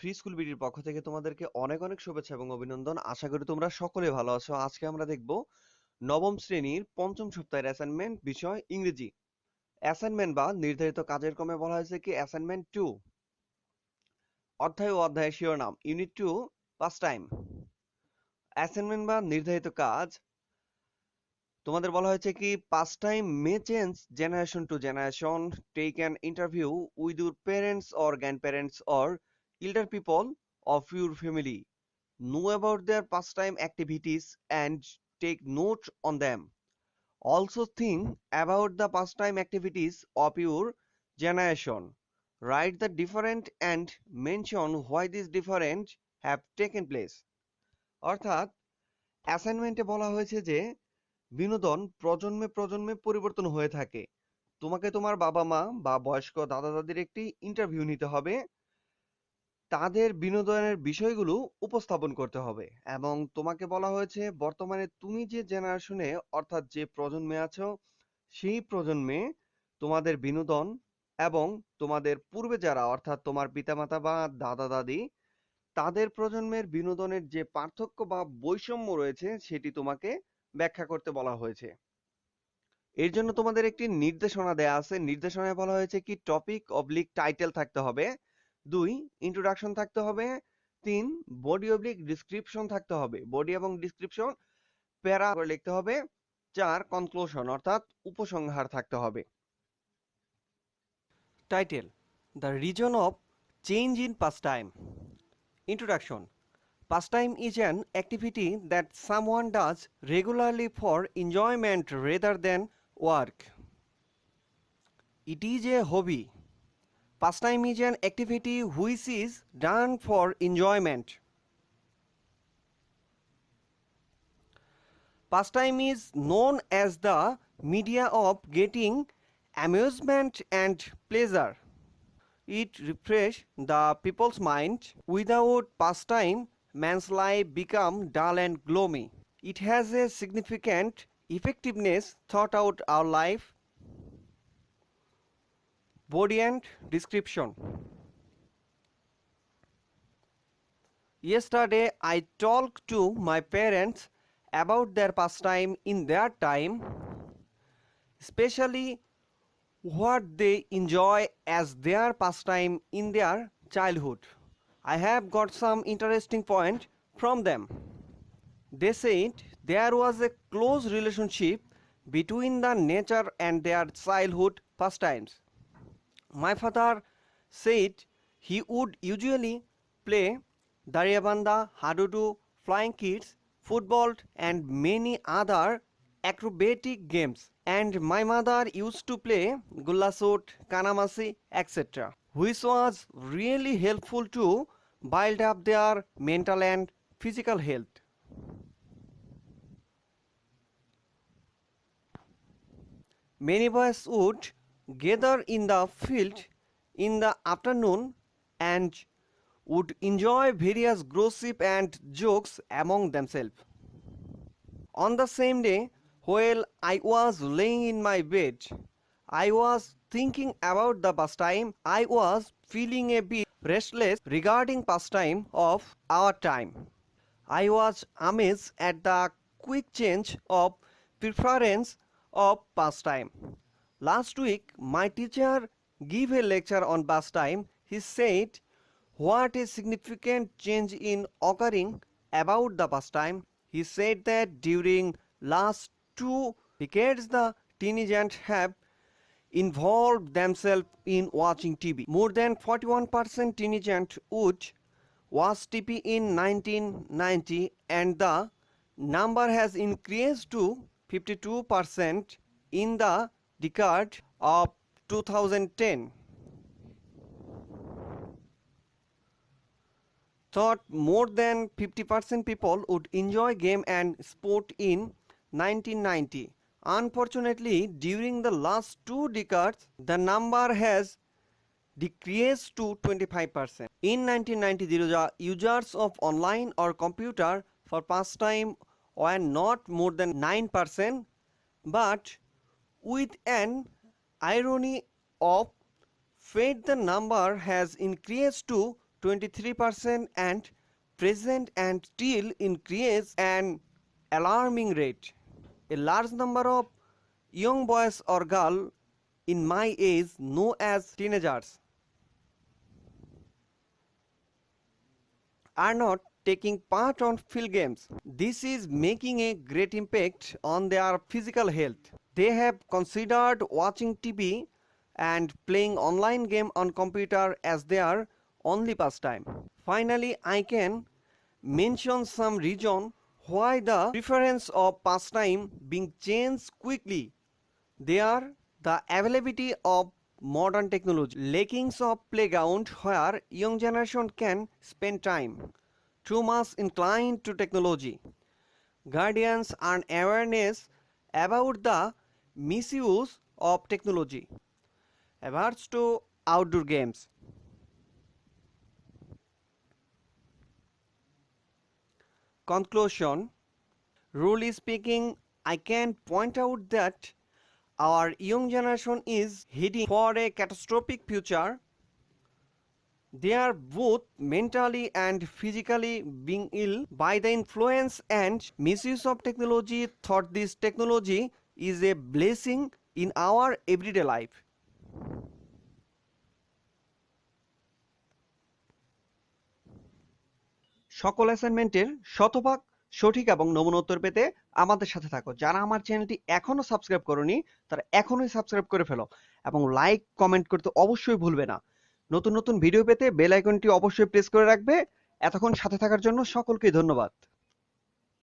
Free school বিডির পক্ষ থেকে তোমাদেরকে অনেক অনেক শুভেচ্ছা এবং অভিনন্দন। আশা করি তোমরা সকলে ভালো আছো। আজকে আমরা দেখব নবম শ্রেণীর পঞ্চম সপ্তাহের অ্যাসাইনমেন্ট, বিষয় ইংরেজি। অ্যাসাইনমেন্ট বা নির্ধারিত কাজের ক্রমে বলা হয়েছে কি অ্যাসাইনমেন্ট 2, অধ্যায় ও অধ্যায়ের শিরোনাম ইউনিট 2, পাস টাইম। অ্যাসাইনমেন্ট বা নির্ধারিত কাজ তোমাদের বলা হয়েছে কি pastime may change generation to generation, take an interview with your parents or grandparents or elder people of your family. Know about their pastime activities and take note on them. Also think about the pastime activities of your generation. Write the different and mention why these different have taken place. অর্থাৎ অ্যাসাইনমেন্টে বলা হয়েছে যে বিনোদন প্রজন্মে প্রজন্মে পরিবর্তন হয়ে থাকে। তোমাকে তোমার বাবা মা বা বয়স্ক দাদা দাদির একটি ইন্টারভিউ নিতে হবে, তাদের বিনোদনের বিষয়গুলো উপস্থাপন করতে হবে এবং তোমাকে বলা হয়েছে বর্তমানে তুমি যে জেনারেশনে অর্থাৎ যে প্রজন্মে আছো সেই প্রজন্মে তোমাদের বিনোদন এবং তোমাদের পূর্বে যারা অর্থাৎ তোমার পিতামাতা বা দাদা দাদি তাদের প্রজন্মের বিনোদনের যে পার্থক্য বা বৈষম্য রয়েছে সেটি তোমাকে ব্যাখ্যা করতে বলা হয়েছে। এর জন্য তোমাদের একটি নির্দেশনা দেয়া আছে। নির্দেশনায় বলা হয়েছে কি টপিক অবলিক টাইটেল থাকতে হবে, 2 ইন্ট্রোডাকশন থাকতে হবে, 3 বডি অবলিক ডিসক্রিপশন থাকতে হবে, বডি এবং ডিসক্রিপশন প্যারা করে লিখতে হবে, 4 কনক্লুশন অর্থাৎ উপসংহার থাকতে হবে। Title: the reason of change in pastime. Introduction: Pastime is an activity that someone does regularly for enjoyment rather than work. It is a hobby. Pastime is an activity which is done for enjoyment. Pastime is known as the media of getting amusement and pleasure. It refreshes the people's mind. Without pastime, man's life becomes dull and gloomy. It has a significant effectiveness throughout our life. Body and description. Yesterday I talked to my parents about their pastime in their time, especially what they enjoy as their pastime in their childhood. I have got some interesting point from them. They said there was a close relationship between the nature and their childhood pastimes. My father said he would usually play Dariyabanda, Hadudu, flying kids, football and many other acrobatic games, and my mother used to play Gullasot, Kanamasi, etc., which was really helpful to build up their mental and physical health. Many boys would gather in the field in the afternoon and would enjoy various gossip and jokes among themselves. On the same day, while I was laying in my bed, I was thinking about the pastime. I was feeling a bit restless regarding pastime of our time. I was amazed at the quick change of preference of pastime. Last week, my teacher gave a lecture on pastime. He said what a significant change in occurring about the pastime. He said that during last 2 decades the teenagers have involved themselves in watching TV. More than 41% teenagers would watch TV in 1990 and the number has increased to 52% in the decade of 2010. Thought more than 50% people would enjoy game and sport in 1990. Unfortunately, during the last 2 decades, the number has decreased to 25%. In 1990, the users of online or computer for pastime were not more than 9%, but with an irony of fate, the number has increased to 23% and present and still increase an alarming rate. A large number of young boys or girls in my age, known as teenagers, are not taking part on field games. This is making a great impact on their physical health. They have considered watching TV and playing online game on computer as their only pastime. Finally, I can mention some reason why the preference of pastime being changed quickly. They are the availability of modern technology, lackings of playground where young generation can spend time, too much inclined to technology, guardians and awareness about the misuse of technology, averse to outdoor games. Conclusion: Really speaking, I can point out that our young generation is heading for a catastrophic future. They are both mentally and physically being ill by the influence and misuse of technology. Thought this technology is a blessing in our everyday life. সকল অ্যাসাইনমেন্টের শতভাগ সঠিক এবং নমুনা উত্তর পেতে আমাদের সাথে থাকো। যারা আমার চ্যানেলটি এখনো সাবস্ক্রাইব করোনি তারা এখনই সাবস্ক্রাইব করে ফেলো এবং লাইক কমেন্ট করতে অবশ্যই ভুলবে না। নতুন নতুন ভিডিও পেতে বেল আইকনটি অবশ্যই প্রেস করে রাখবে। এতক্ষণ সাথে থাকার জন্য সকলকে ধন্যবাদ।